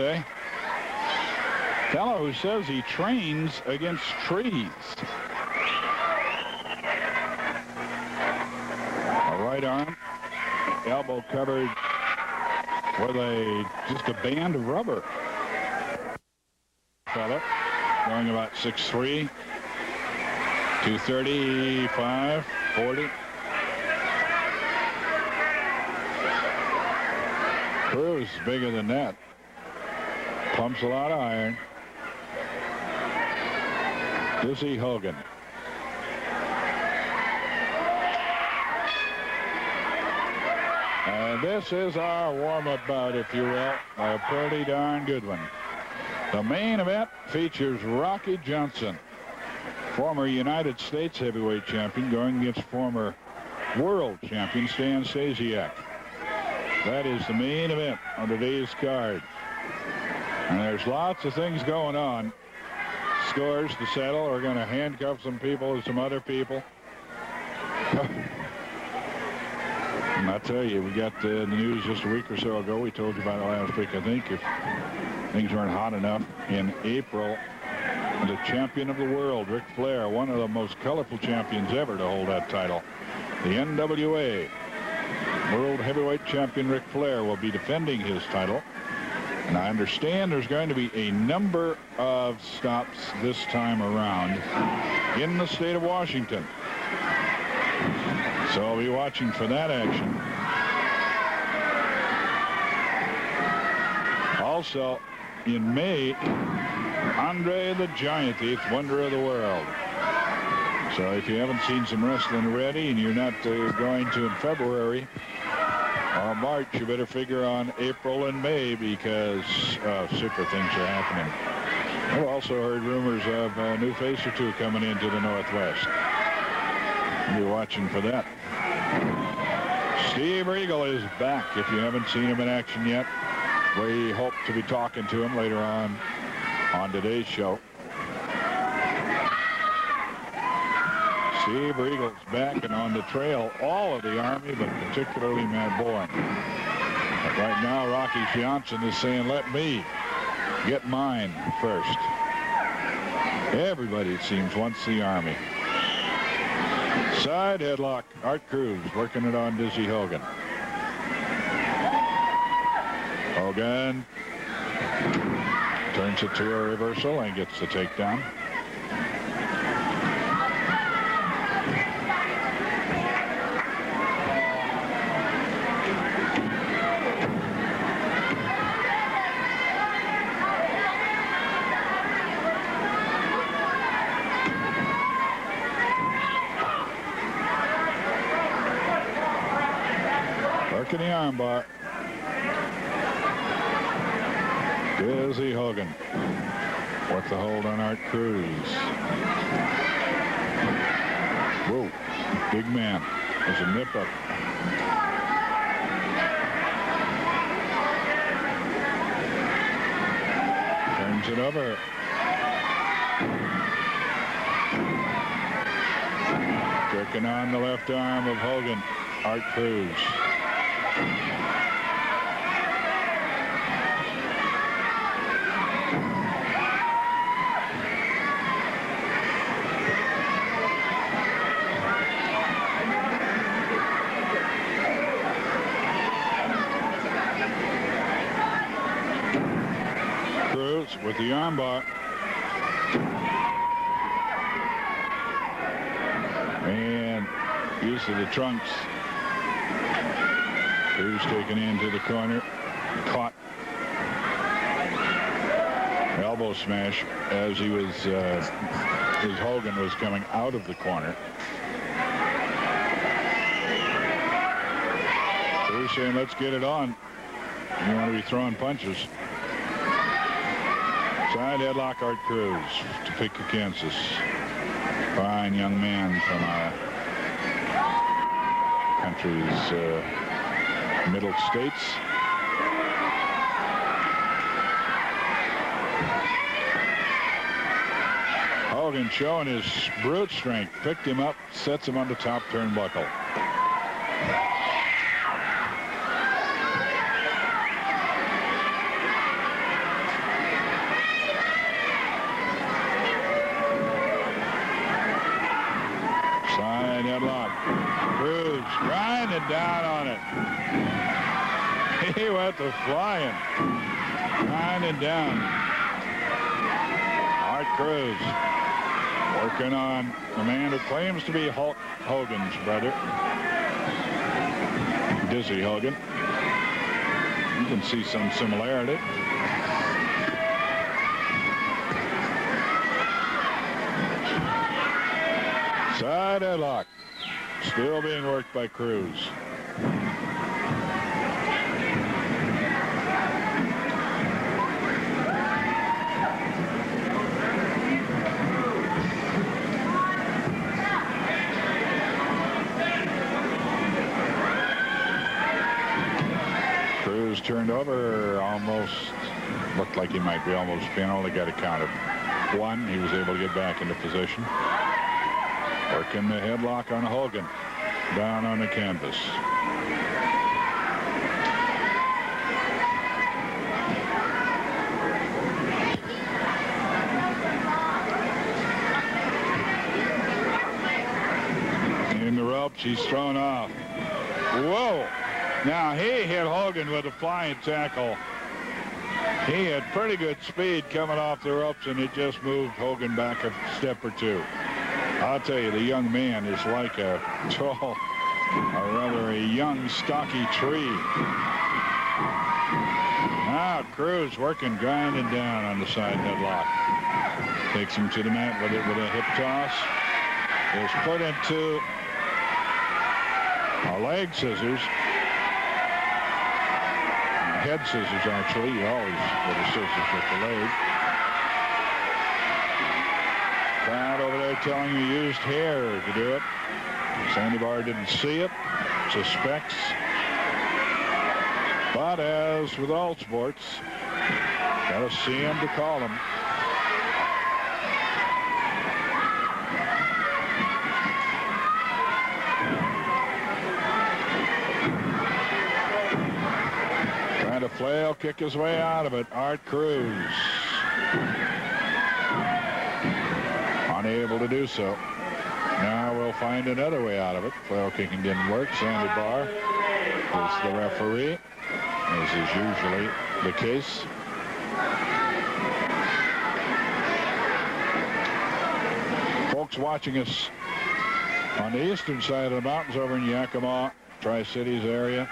say. Fellow who says he trains against trees. A right arm, elbow covered with just a band of rubber. Fella going about 6'3", 235, 40. Cruz is bigger than that. Pumps a lot of iron. Dizzy Hogan. And this is our warm-up bout, if you will. A pretty darn good one. The main event features Rocky Johnson, former United States heavyweight champion, going against former world champion Stan Stasiak. That is the main event on today's card. And there's lots of things going on. Scores to settle. We're going to handcuff some people to some other people. And I tell you, we got the news just a week or so ago. We told you about it last week, I think. If things weren't hot enough, in April, the champion of the world, Ric Flair, one of the most colorful champions ever to hold that title, the NWA World Heavyweight Champion Ric Flair will be defending his title. And I understand there's going to be a number of stops this time around in the state of Washington. So I'll be watching for that action. Also, in May, Andre the Giant, the 8th wonder of the world. So if you haven't seen some wrestling already and you're not going to in February or March, you better figure on April and May because super things are happening. I've also heard rumors of a new face or two coming into the Northwest. I'll be watching for that. Steve Regal is back. If you haven't seen him in action yet, we hope to be talking to him later on today's show. Steve Regal's back and on the trail, all of the Army, but particularly Matt Bourne. But right now, Rocky Johnson is saying, let me get mine first. Everybody, it seems, wants the Army. Side headlock, Art Cruz working it on Dizzy Hogan. Hogan turns it to a reversal and gets the takedown. Working the armbar. Dizzy Hogan with the hold on Art Cruz. Whoa, big man. There's a nip up. Turns it over. Working on the left arm of Hogan, Art Cruz. With the armbar. And use of the trunks. Cruz taken into the corner. Caught. Elbow smash as he was, as Hogan was coming out of the corner. Cruz saying, let's get it on. You want to be throwing punches. Side headlock, Art Cruz, Topeka, Kansas. Fine young man from our country's middle states. Hogan showing his brute strength. Picked him up, sets him on the top turnbuckle. landed down on it. He went to flying. Grinding down. Art Cruz working on the man who claims to be Hulk Hogan's brother. Dizzy Hogan. You can see some similarity. Side headlock. Still being worked by Cruz. Cruz turned over, almost looked like he might be almost pinned. Only got a count of one. He was able to get back into position. Working the headlock on Hogan. Down on the canvas. In the ropes, he's thrown off. Whoa! Now he hit Hogan with a flying tackle. He had pretty good speed coming off the ropes, and it just moved Hogan back a step or two. I'll tell you, the young man is like a tall, or rather a young, stocky tree. Now Cruz working, grinding down on the side headlock. Takes him to the mat with a hip toss. Is put into a leg scissors. Head scissors, actually. You always put a scissors with the leg. Crowd over there telling you used hair to do it. Sandy Barr didn't see it. Suspects. But as with all sports, gotta see him to call him. Trying to flail kick his way out of it. Art Cruz. Unable to do so. Now we'll find another way out of it. Flail kicking didn't work. Sandy Barr is the referee, as is usually the case. Folks watching us on the eastern side of the mountains over in Yakima, Tri-Cities area,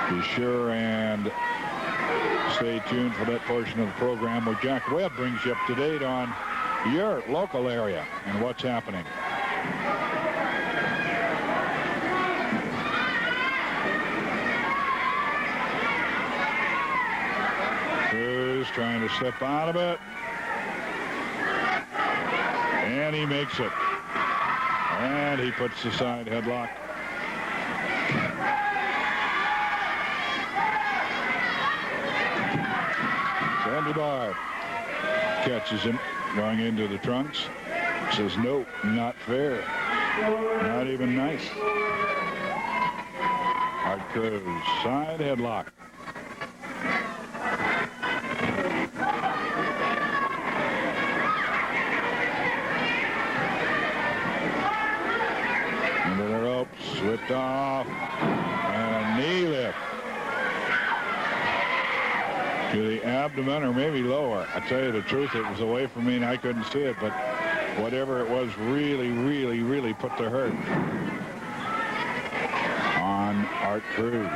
be sure and stay tuned for that portion of the program where Jack Webb brings you up to date on your local area and what's happening. Cruz trying to slip out of it. And he makes it. And he puts the side headlock. Sandy Barr catches him going into the trunks. Says, no, not fair. Not even nice. Art Cruz, side headlock. Into the ropes, whipped off, and a knee lift to the abdomen, or maybe lower. I tell you the truth, it was away from me and I couldn't see it, but whatever it was really put the hurt on Art Cruz.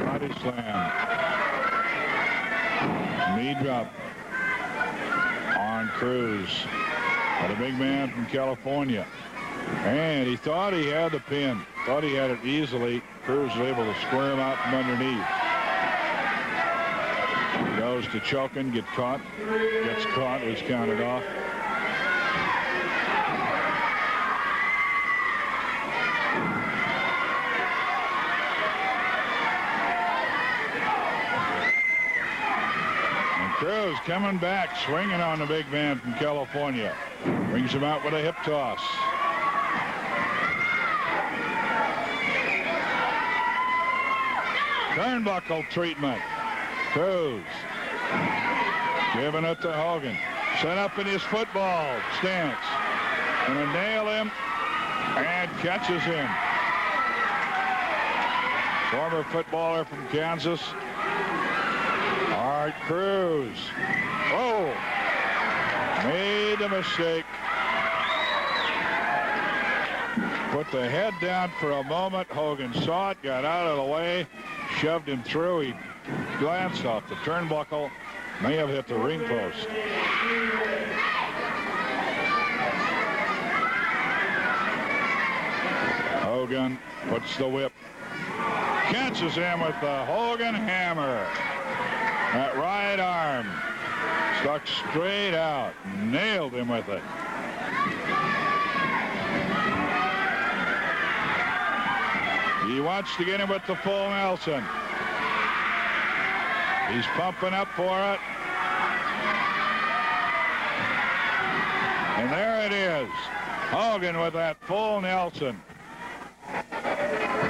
Body slam. Knee drop on Cruz. But a big man from California. And he thought he had the pin. Thought he had it easily. Cruz was able to square him out from underneath. He goes to choking, gets caught, is counted off. And Cruz coming back, swinging on the big man from California. Brings him out with a hip toss. Turnbuckle treatment. Cruz giving it to Hogan. Set up in his football stance. Gonna nail him and catches him. Former footballer from Kansas, Art Cruz. Oh, made a mistake. Put the head down for a moment. Hogan saw it, got out of the way, shoved him through. He glanced off the turnbuckle, may have hit the ring post. Hogan puts the whip, catches him with the Hogan hammer. That right arm stuck straight out, nailed him with it. He wants to get him with the full Nelson. He's pumping up for it. And there it is. Hogan with that full Nelson.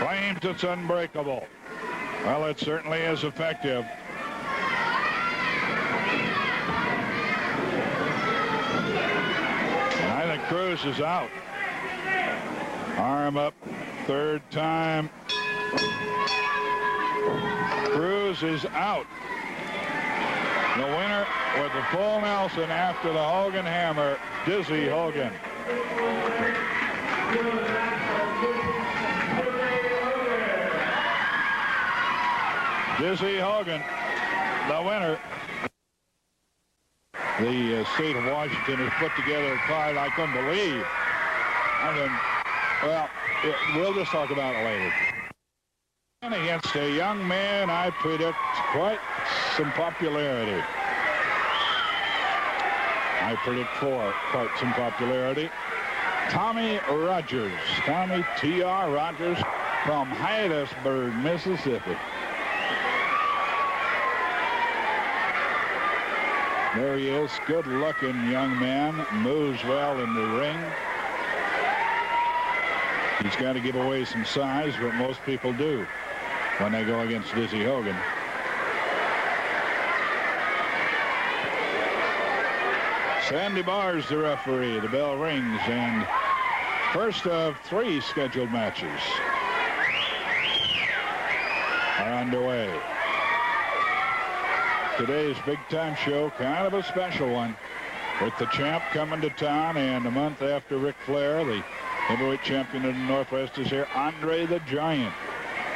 Claims it's unbreakable. Well, it certainly is effective. And I think Cruz is out. Arm up, third time. Cruz is out. The winner with the full Nelson after the Hogan hammer, Dizzy Hogan. Dizzy Hogan, the winner. The state of Washington has put together a card I couldn't believe. Well, we'll just talk about it later. And against a young man, I predict quite some popularity. I predict for quite some popularity. Tommy Rogers, Tommy T.R. Rogers from Hattiesburg, Mississippi. There he is, good-looking young man, moves well in the ring. He's got to give away some size, but most people do when they go against Dizzy Hogan. Sandy Barr's the referee. The bell rings, and first of 3 scheduled matches are underway. Today's big-time show, kind of a special one, with the champ coming to town, and a month after Ric Flair, the heavyweight champion of the Northwest, is here. Andre the Giant.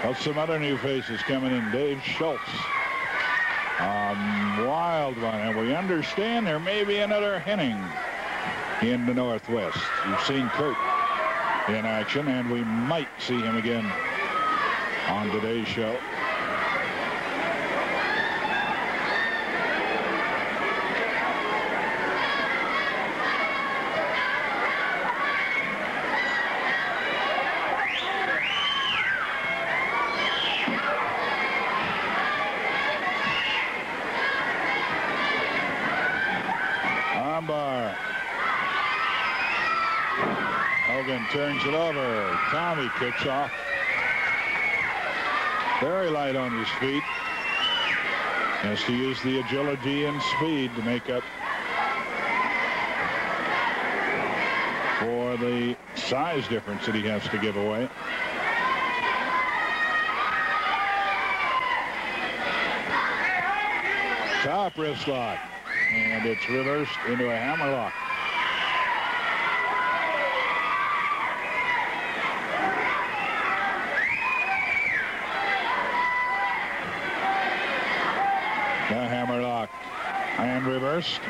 Well, some other new faces coming in. Dave Schultz. Wild one. And we understand there may be another Henning in the Northwest. You've seen Kurt in action, and we might see him again on today's show. Hogan turns it over. Tommy kicks off. Very light on his feet. Has to use the agility and speed to make up for the size difference that he has to give away. Top wrist lock. And it's reversed into a hammerlock. The hammerlock and reversed.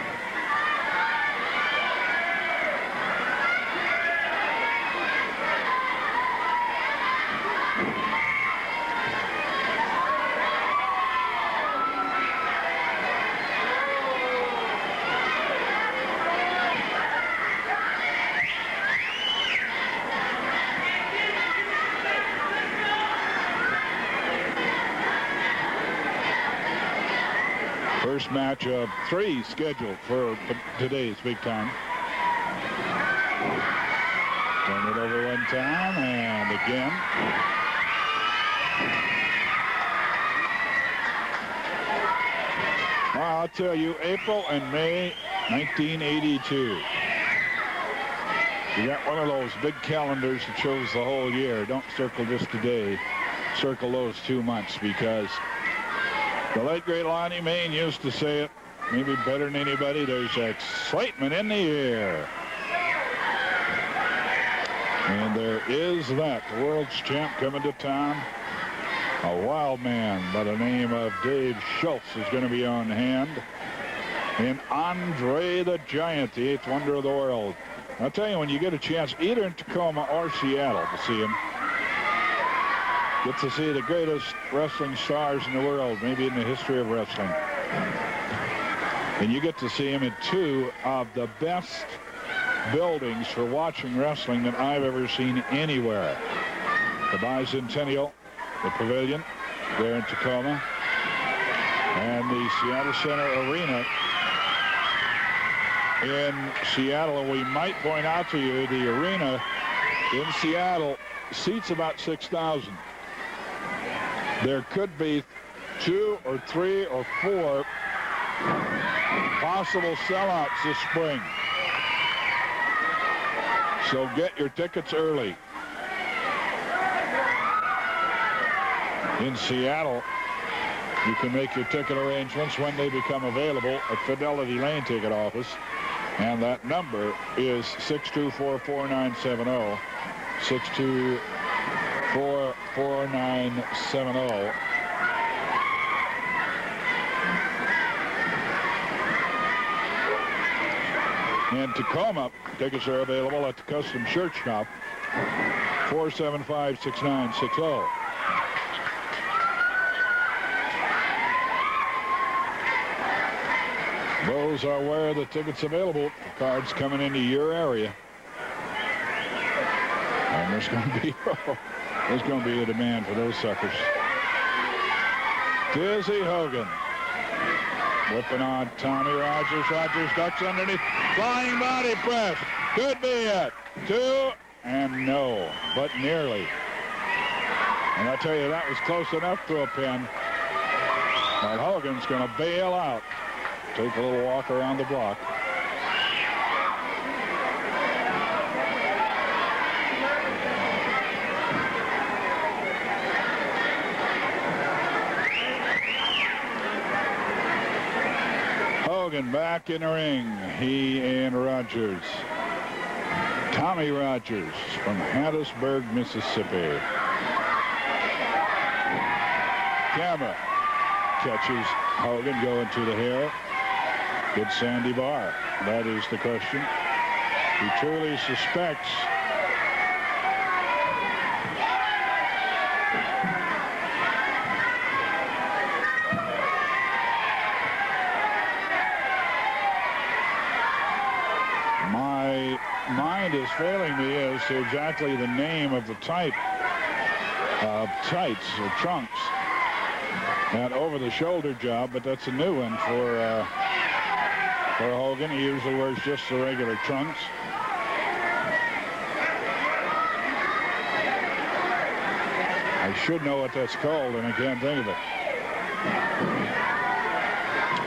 First match of 3 scheduled for today's big time. Turn it over one time and again. Well, I'll tell you, April and May 1982. You got one of those big calendars that shows the whole year. Don't circle just today. Circle those 2 months, because the late great Lonnie Main used to say it maybe better than anybody. There's excitement in the air. And there is that. The world's champ coming to town. A wild man by the name of Dave Schultz is going to be on hand. And Andre the Giant, the 8th wonder of the world. I'll tell you, when you get a chance, either in Tacoma or Seattle, to see him, get to see the greatest wrestling stars in the world, maybe in the history of wrestling. And you get to see him in 2 of the best buildings for watching wrestling that I've ever seen anywhere. The Bicentennial, the Pavilion, there in Tacoma, and the Seattle Center Arena in Seattle. And we might point out to you, the arena in Seattle seats about 6,000. There could be 2 or 3 or 4 possible sellouts this spring. So get your tickets early. In Seattle, you can make your ticket arrangements when they become available at Fidelity Lane Ticket Office. And that number is 624-4970. 624-4970. In Tacoma, tickets are available at the Custom Shirt Shop, 475-6960. Those are where the tickets available. Cards coming into your area. And there's going to be a demand for those suckers. Dizzy Hogan whipping on Tommy Rogers. Rogers ducks underneath. Flying body press. Could be it. 2 and no, but nearly. And I tell you, that was close enough to a pin. But Hogan's going to bail out. Take a little walk around the block. Hogan back in the ring. He and Rogers. Tommy Rogers from Hattiesburg, Mississippi. Camera catches Hogan going to the hill. Did Sandy bar? That is the question. He truly suspects my mind is failing me as to exactly the name of the type of tights or trunks. That over-the-shoulder job, but that's a new one for Hogan. He usually wears just the regular trunks. I should know what that's called, and I can't think of it.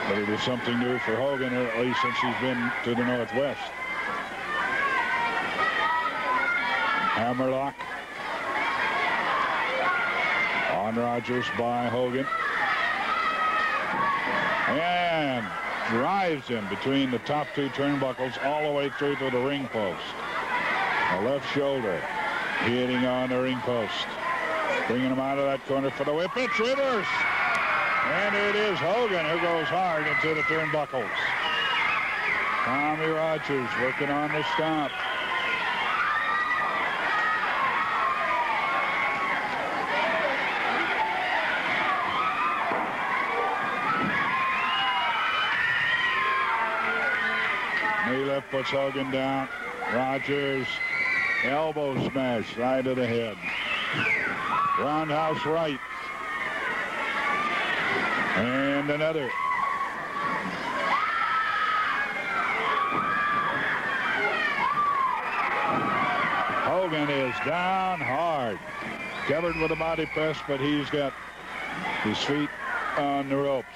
But it is something new for Hogan, or at least since he's been to the Northwest. Hammerlock on Rogers by Hogan. And drives him between the top 2 turnbuckles all the way through to the ring post. The left shoulder hitting on the ring post. Bringing him out of that corner for the whip. It's reverse. And it is Hogan who goes hard into the turnbuckles. Tommy Rogers working on the stomp. Knee lift puts Hogan down. Rogers, elbow smash, side of the head. Roundhouse right. And another. Hogan is down hard. Covered with a body press, but he's got his feet on the ropes.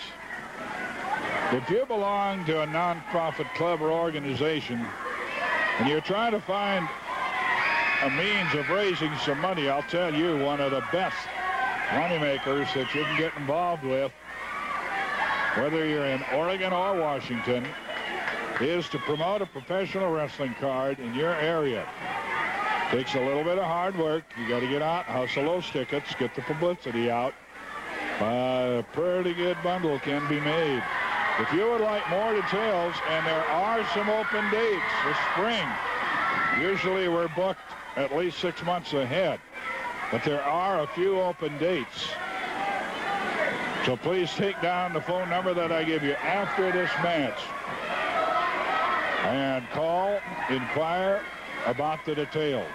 If you belong to a nonprofit club or organization and you're trying to find a means of raising some money, I'll tell you, one of the best moneymakers that you can get involved with, whether you're in Oregon or Washington, is to promote a professional wrestling card in your area. Takes a little bit of hard work. You got to get out, hustle those tickets, get the publicity out. A pretty good bundle can be made. If you would like more details, and there are some open dates this spring, usually we're booked at least 6 months ahead, but there are a few open dates. So please take down the phone number that I give you after this match and call, inquire about the details.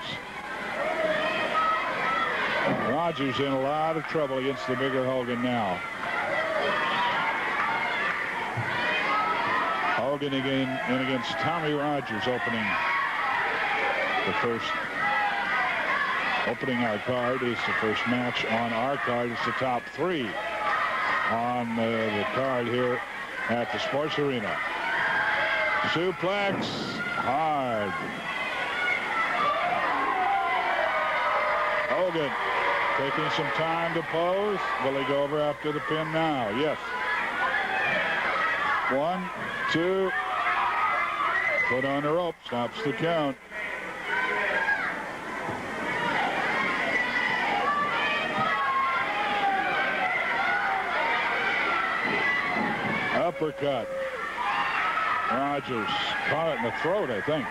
Rogers in a lot of trouble against the bigger Hogan now. Hogan again in against Tommy Rogers, opening our card. Is the first match on our card. It's the top three on the card here at the Sports Arena. Suplex, hard. Hogan taking some time to pose. Will he go over after the pin now? Yes. 1, 2. Put on the rope. Stops the count. Uppercut. Rogers caught it in the throat, I think.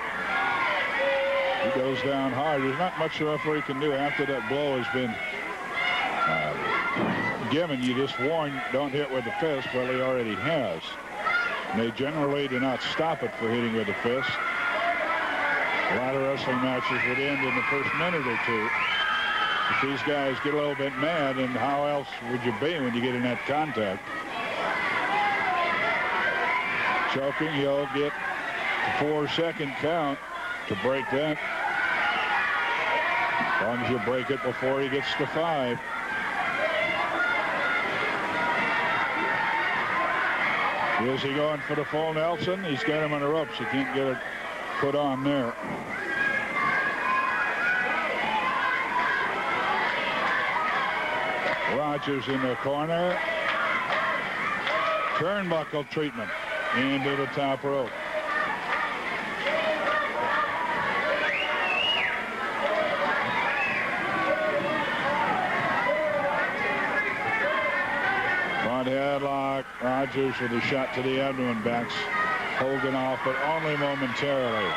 He goes down hard. There's not much the referee can do after that blow has been given. You just warn, don't hit with the fist. Well, he already has. And they generally do not stop it for hitting with the fist. A lot of wrestling matches would end in the first minute or two. If these guys get a little bit mad, and how else would you be when you get in that contact? Choking, he'll get the 4-second count to break that. As long as you break it before he gets to 5. Is he going for the full Nelson? He's got him on the ropes. He can't get it put on there. Rogers in the corner. Turnbuckle treatment into the top rope. Front headlock. Rogers with a shot to the abdomen, backs Hogan off, but only momentarily.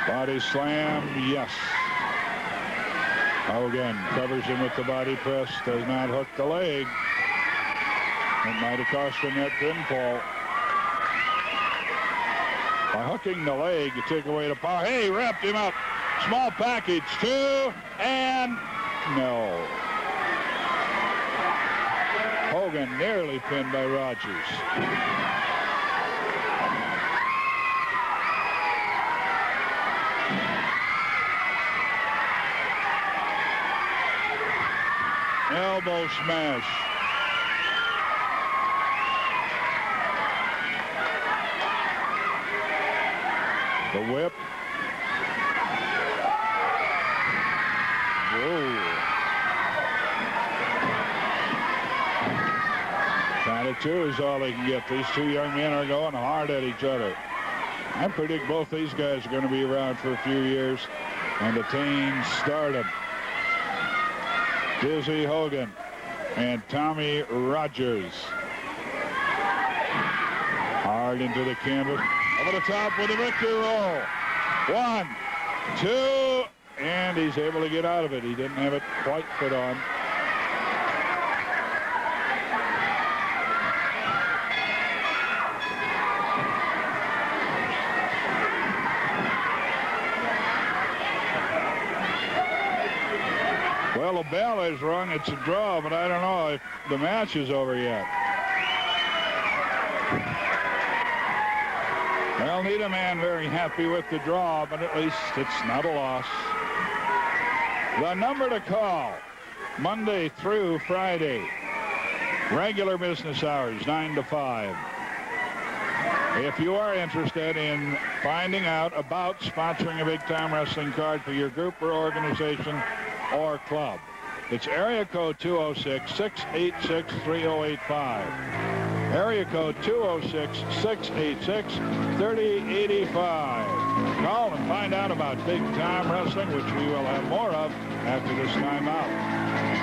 Body slam, yes. Hogan covers him with the body press, does not hook the leg. It might have cost him that pinfall. By hooking the leg, you take away the power. Hey, wrapped him up. Small package, 2, and no. Hogan nearly pinned by Rogers. Elbow smash. The whip. Whoa. Count of 2 is all they can get. These two young men are going hard at each other. I predict both these guys are going to be around for a few years and attain stardom. Dizzy Hogan and Tommy Rogers. Hard into the canvas. Over the top with a victory roll. 1, 2, and he's able to get out of it. He didn't have it quite put on. Well, the bell is rung. It's a draw, but I don't know if the match is over yet. Well, neither man very happy with the draw, but at least it's not a loss. The number to call Monday through Friday. Regular business hours, 9 to 5. If you are interested in finding out about sponsoring a big-time wrestling card for your group or organization or club, it's area code 206-686-3085. Area code 206-686-3085. Call and find out about big-time wrestling, which we will have more of after this time out.